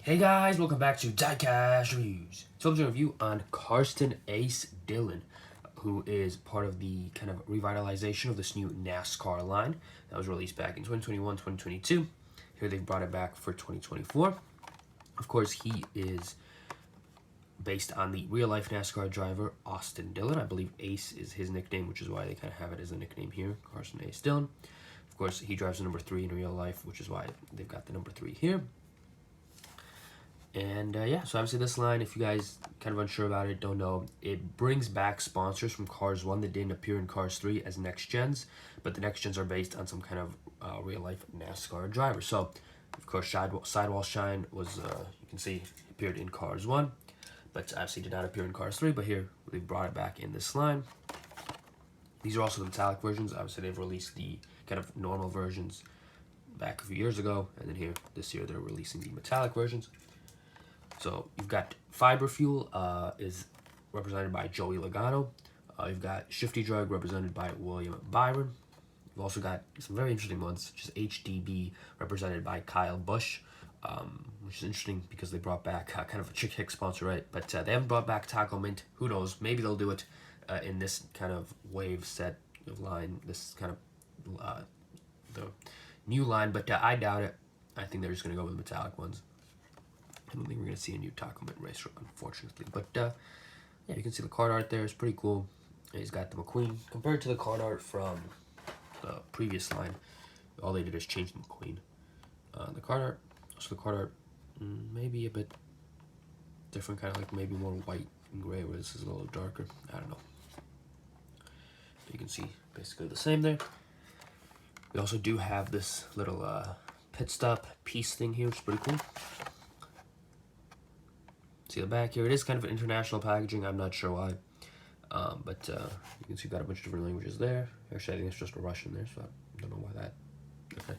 Hey guys, welcome back to Diecast Reviews. So I'm doing a review on Carstin Ace Dillon, who is part of the kind of revitalization of this new Nascar line that was released back in 2021, 2022. Here they've brought it back for 2024. Of course, he is based on the real-life NASCAR driver, Austin Dillon. I believe Ace is his nickname, which is why they kind of have it as a nickname here, Carstin Ace Dillon. Of course, he drives the number 3 in real life, which is why they've got the number 3 here. And yeah, so obviously this line, if you guys kind of unsure about it, don't know, it brings back sponsors from Cars 1 that didn't appear in Cars 3 as next gens, but the next gens are based on some kind of real-life NASCAR driver. So, of course, Sidewall Shine was, you can see, appeared in Cars 1, but obviously did not appear in Cars 3, but here they brought it back in this line. These are also the metallic versions. Obviously, they've released the kind of normal versions back a few years ago, and then here, this year, they're releasing the metallic versions. So you've got Fiber Fuel is represented by Joey Logano. You've got Shifty Drug represented by William Byron. You've also got some very interesting ones, such as HDB represented by Kyle Busch, which is interesting because they brought back kind of a Chick Hick sponsor, right? But they haven't brought back Taco Mint. Who knows? Maybe they'll do it in this kind of wave set of line, this kind of the new line, but I doubt it. I think they're just going to go with metallic ones. I don't think we're going to see a new Taco Mint racer, unfortunately. But, yeah, you can see the card art there. It's pretty cool. And he's got the McQueen. Compared to the card art from the previous line, all they did is change the McQueen. The card art, so the card art, maybe a bit different, kind of like maybe more white and gray, where this is a little darker. I don't know. You can see basically the same there. We also do have this little pit stop piece thing here, which is pretty cool. See the back here. It is kind of an international packaging. I'm not sure why. But you can see we've got a bunch of different languages there. Actually, I think it's just a Russian there, so I don't know why that. Okay,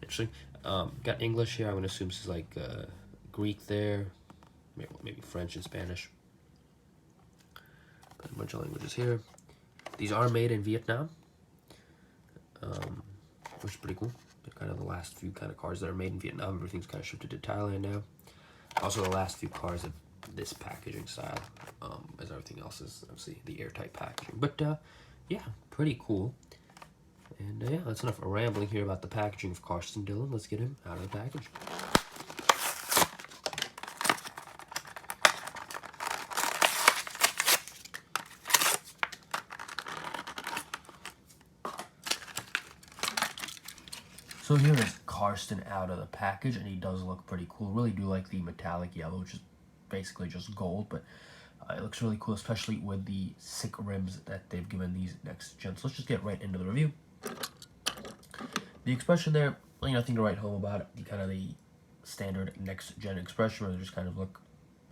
interesting. Got English here. I'm going to assume this is like Greek there. Maybe French and Spanish. Got a bunch of languages here. These are made in Vietnam, which is pretty cool. They're kind of the last few kind of cars that are made in Vietnam. Everything's kind of shifted to Thailand now. Also, the last few cars have this packaging style, as everything else is obviously the airtight packaging. But yeah, pretty cool. And yeah, that's enough rambling here about the packaging of Carstin Dillon. Let's get him out of the package. So here is Carstin out of the package, and he does look pretty cool. Really do like the metallic yellow, which is basically just gold, but it looks really cool, especially with the sick rims that they've given these next gens. So let's just get right into the review. The expression there, really nothing to write home about. The kind of the standard next gen expression, where they just kind of look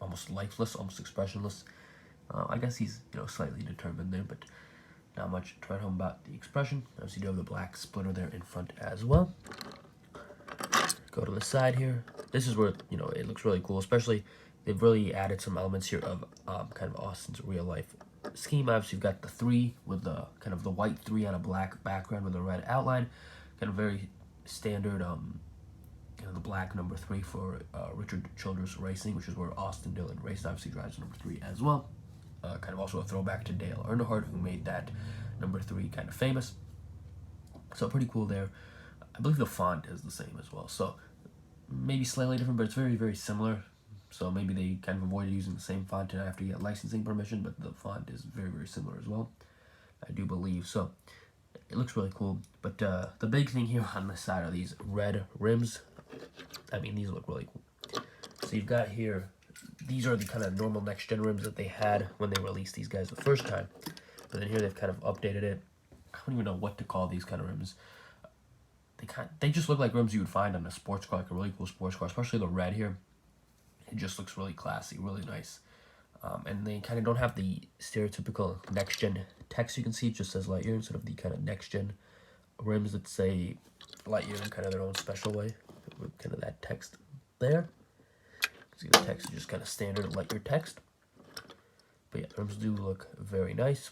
almost lifeless, almost expressionless. I guess he's slightly determined there, but not much to write home about the expression. Obviously, you do have the black splitter there in front as well. Go to the side here. This is where it looks really cool, especially. They've really added some elements here of kind of Austin's real life scheme. Obviously, you've got the 3 with the kind of the white 3 on a black background with a red outline. Kind of very standard, the black number 3 for Richard Childress Racing, which is where Austin Dillon raced. Obviously, drives number 3 as well. Kind of also a throwback to Dale Earnhardt, who made that number 3 kind of famous. So pretty cool there. I believe the font is the same as well. So maybe slightly different, but it's very, very similar. So maybe they kind of avoided using the same font and after you get licensing permission, but the font is very, very similar as well, I do believe. So it looks really cool. But the big thing here on this side are these red rims. I mean, these look really cool. So you've got here, these are the kind of normal next-gen rims that they had when they released these guys the first time. But then here they've kind of updated it. I don't even know what to call these kind of rims. They just look like rims you would find on a sports car, like a really cool sports car, especially the red here. It just looks really classy, really nice. And they kind of don't have the stereotypical next-gen text you can see. It just says Lightyear instead of the kind of next-gen rims that say Lightyear in kind of their own special way, with kind of that text there. See, the text is just kind of standard Lightyear text. But yeah, the rims do look very nice.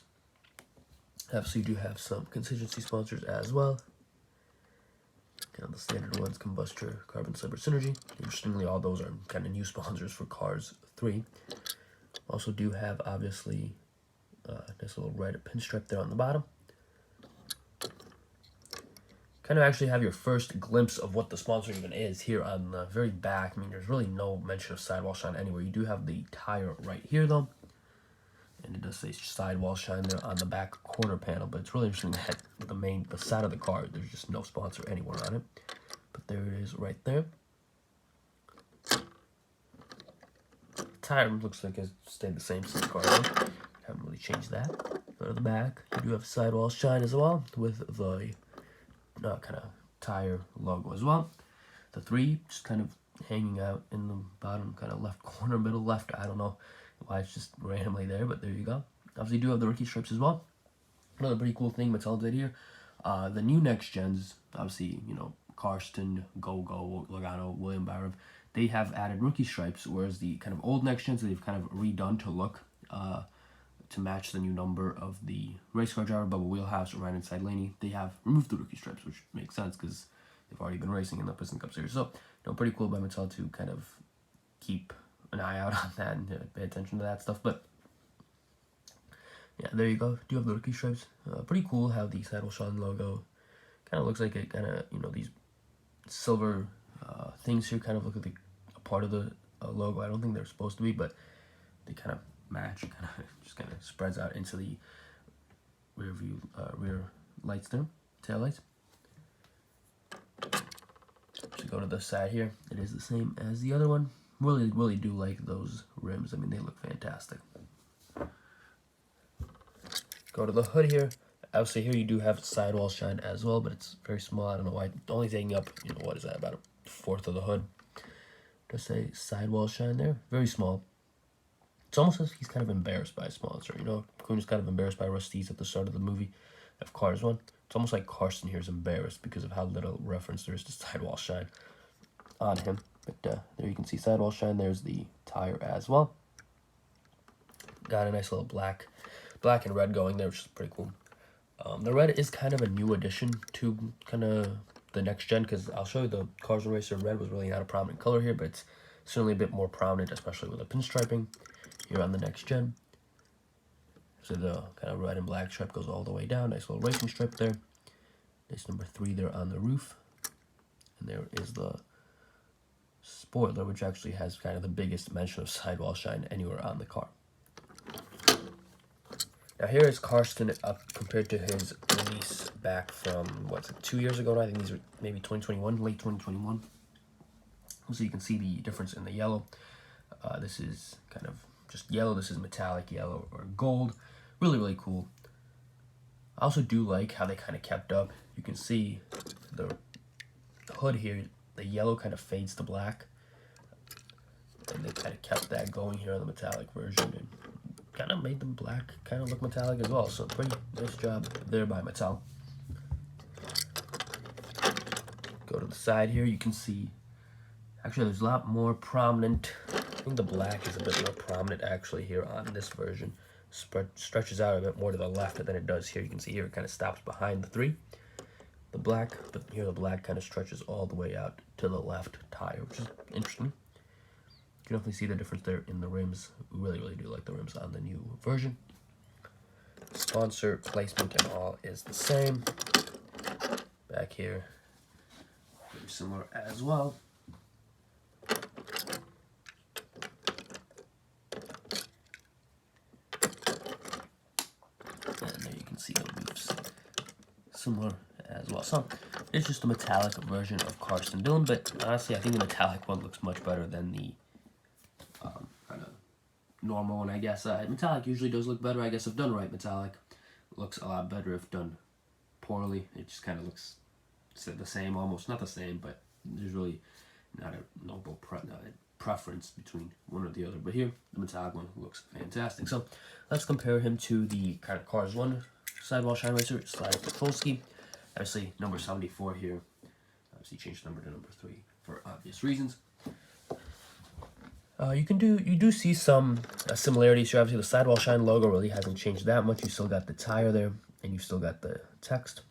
Obviously, you do have some contingency sponsors as well. Kind of the standard ones, Combustor, Carbon Cyber Synergy. Interestingly, all those are kind of new sponsors for Cars 3. Also do have, obviously, this little red pinstripe there on the bottom. Kind of actually have your first glimpse of what the sponsor even is here on the very back. I mean, there's really no mention of Sidewall Shine anywhere. You do have the tire right here, though. And it does say Sidewall Shine there on the back corner panel. But it's really interesting that the side of the car, there's just no sponsor anywhere on it. But there it is right there. Tire looks like it's stayed the same since car one. Haven't really changed that. Go to the back. You do have Sidewall Shine as well with the kind of tire logo as well. The 3 just kind of hanging out in the bottom kind of left corner, middle left. I don't know why it's just randomly there, but there you go. Obviously, you do have the rookie stripes as well. Another pretty cool thing Mattel did here. The new next gens, obviously, you know, Carstin, Go, Logano, William Byron, they have added rookie stripes, whereas the kind of old next gens they've kind of redone to look to match the new number of the race car driver, Bubba Wheelhouse, or Ryan inside Laney. They have removed the rookie stripes, which makes sense because they've already been racing in the Piston Cup Series. So, you know, pretty cool by Mattel to kind of keep an eye out on that and pay attention to that stuff. But yeah, there you go. Do have the rookie stripes. Pretty cool how the Sidewall Shine logo kind of looks like it kind of, you know, these silver things here kind of look like a part of the logo. I don't think they're supposed to be, but they kind of match, just kind of spreads out into the rear lights there, tail lights. So go to the side here. It is the same as the other one. Really do like those rims. I mean, they look fantastic. Go to the hood here. Obviously, here you do have Sidewall Shine as well, but it's very small. I don't know why. Only taking up, you know, what is that, about a fourth of the hood. Just say Sidewall Shine there. Very small. It's almost as if he's kind of embarrassed by a sponsor. You know, Kuhn is kind of embarrassed by Rusty's at the start of the movie of Cars 1. It's almost like Carstin here is embarrassed because of how little reference there is to Sidewall Shine on him. But there you can see Sidewall Shine. There's the tire as well. Got a nice little black and red going there, which is pretty cool. The red is kind of a new addition to kind of the next gen, because I'll show you the Cars 1 Racer red was really not a prominent color here, but it's certainly a bit more prominent, especially with the pinstriping here on the next gen. So the kind of red and black stripe goes all the way down. Nice little racing strip there. Nice number 3 there on the roof. And there is the spoiler, which actually has kind of the biggest mention of Sidewall Shine anywhere on the car. Now here is Carstin up compared to his release back from, what's it, 2 years ago now? I think these are maybe 2021, late 2021. So you can see the difference in the yellow. This is kind of just yellow. This is metallic yellow or gold. Really cool. I also do like how they kind of kept up. You can see the hood here, the yellow kind of fades to black. And they kind of kept that going here on the metallic version and kind of made the black kind of look metallic as well. So pretty nice job there by Mattel. Go to the side here, you can see, actually there's a lot more prominent. I think the black is a bit more prominent actually here on this version. Stretches out a bit more to the left than it does here. You can see here it kind of stops behind the 3. The black, but here the black kind of stretches all the way out to the left tire, which is interesting. You can definitely see the difference there in the rims. We really do like the rims on the new version. Sponsor placement and all is the same. Back here, very similar as well. And there you can see the roofs similar as well. So it's just a metallic version of Carstin Dillon, but honestly, I think the metallic one looks much better than the kind of normal one, I guess. Metallic usually does look better. I guess if done right, metallic looks a lot better. If done poorly, it just kind of looks the same, almost. Not the same, but there's really not a noble preference between one or the other. But here, the metallic one looks fantastic. So let's compare him to the kind of Cars 1 Sidewall Shine Racer, Slide Patrolski. Obviously, number 74 here. Obviously, changed the number to number 3 for obvious reasons. You do see some similarities here. Obviously, the Sidewall Shine logo really hasn't changed that much. You still got the tire there, and you still got the text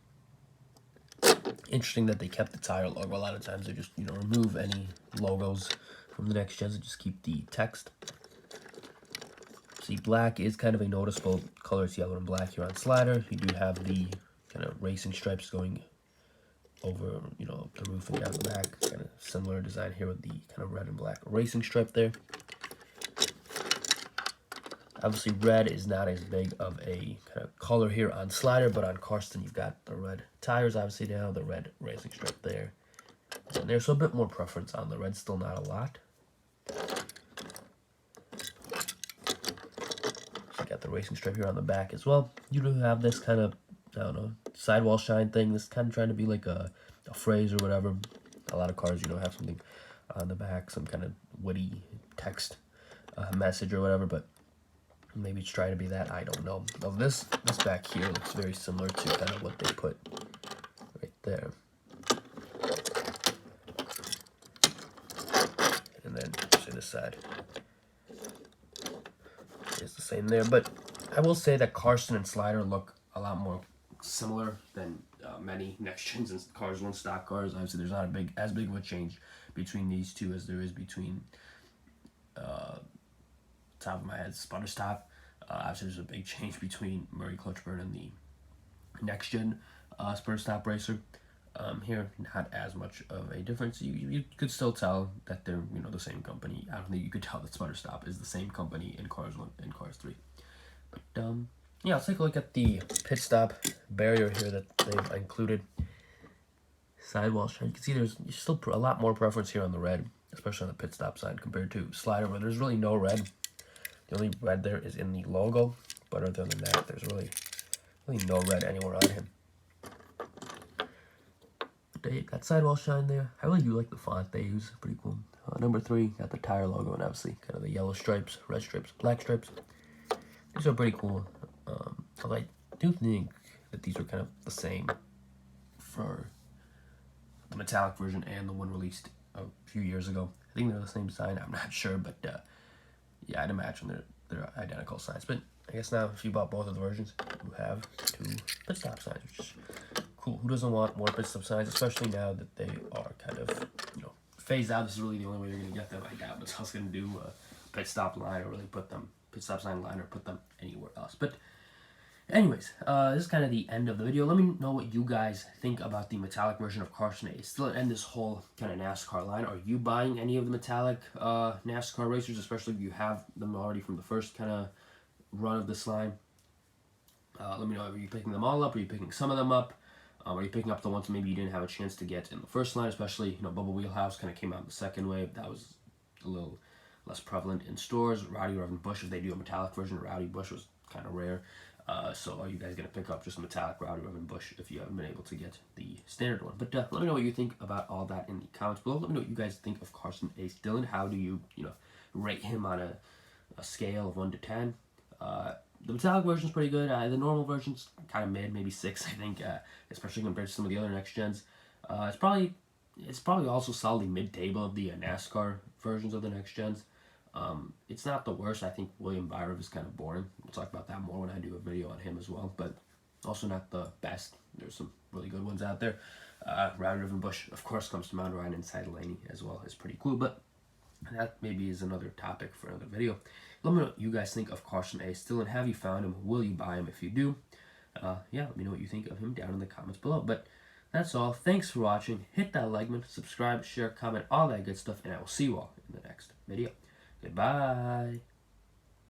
interesting that they kept the tire logo. A lot of times they just, you know, remove any logos from the next gens and just keep the text. See, black is kind of a noticeable color. It's yellow and black here on slider. You do have the kind of racing stripes going over, you know, the roof and down the back. Kind of similar design here with the kind of red and black racing stripe there. Obviously, red is not as big of a kind of color here on slider, but on Carstin, you've got the red tires, obviously, now, the red racing stripe there. And there's a bit more preference on the red, still not a lot. So you got the racing stripe here on the back as well. You do have this kind of, I don't know, sidewall shine thing. This is kind of trying to be like a phrase or whatever. A lot of cars, you know, have something on the back, some kind of witty text message or whatever, but maybe it's trying to be that, I don't know. Now this back here looks very similar to kind of what they put right there. And then see this side is the same there. But I will say that Carstin and slider look a lot more similar than many next gens and cars, one stock cars. Obviously there's not as big of a change between these two as there is between top of my head, sputter stop. Obviously, there's a big change between Murray Clutchburn and the next gen sputter stop racer. Here, not as much of a difference. You could still tell that they're, you know, the same company. I don't think you could tell that sputter stop is the same company in Cars 1 and Cars 3. But yeah, let's take a look at the pit stop barrier here that they've included. Sidewall shine. You can see there's still a lot more preference here on the red, especially on the pit stop side compared to slider, where there's really no red. The only red there is in the logo, but other than that, there's really no red anywhere on him. They got sidewall shine there. I really do like the font they use. Pretty cool. Number 3, got the tire logo and obviously kind of the yellow stripes, red stripes, black stripes. These are pretty cool. I do think that these are kind of the same for the metallic version and the one released a few years ago. I think they're the same design. I'm not sure, but yeah, I'd imagine they're identical signs. But I guess now if you bought both of the versions, you have 2 pit stop signs, which is cool. Who doesn't want more pit stop signs, especially now that they are kind of, you know, phased out? This is really the only way you're going to get them. I doubt what's else going to do a pit stop line or really put them, pit stop sign line or put them anywhere else. But anyways, this is kind of the end of the video. Let me know what you guys think about the metallic version of Carstin A. Still in this whole kind of NASCAR line. Are you buying any of the metallic NASCAR racers, especially if you have them already from the first kind of run of this line? Let me know, are you picking them all up? Are you picking some of them up? Are you picking up the ones maybe you didn't have a chance to get in the first line, especially, you know, Bubba Wheelhouse kind of came out in the second wave. That was a little less prevalent in stores. Rowdy Reverend Bush, if they do a metallic version, Rowdy Bush was kind of rare. So are you guys going to pick up just a metallic Rowdy Reverend Bush if you haven't been able to get the standard one? But let me know what you think about all that in the comments below. Let me know what you guys think of Carstin A. Dillon. How do you, rate him on a scale of 1 to 10? The metallic version's pretty good. The normal version's kind of mid, maybe 6, I think, especially compared to some of the other next gens. It's probably also solidly mid-table of the NASCAR versions of the next gens. It's not the worst. I think William Byron is kind of boring. We'll talk about that more when I do a video on him as well, but also not the best. There's some really good ones out there. Rowdy Reverend Bush, of course, comes to mind. Ryan Inside Laney as well is pretty cool, but that maybe is another topic for another video. Let me know what you guys think of Carstin A. Dillon. Have you found him? Will you buy him if you do? Yeah, let me know what you think of him down in the comments below. But that's all. Thanks for watching. Hit that like button, subscribe, share, comment, all that good stuff, and I will see you all in the next video. Goodbye.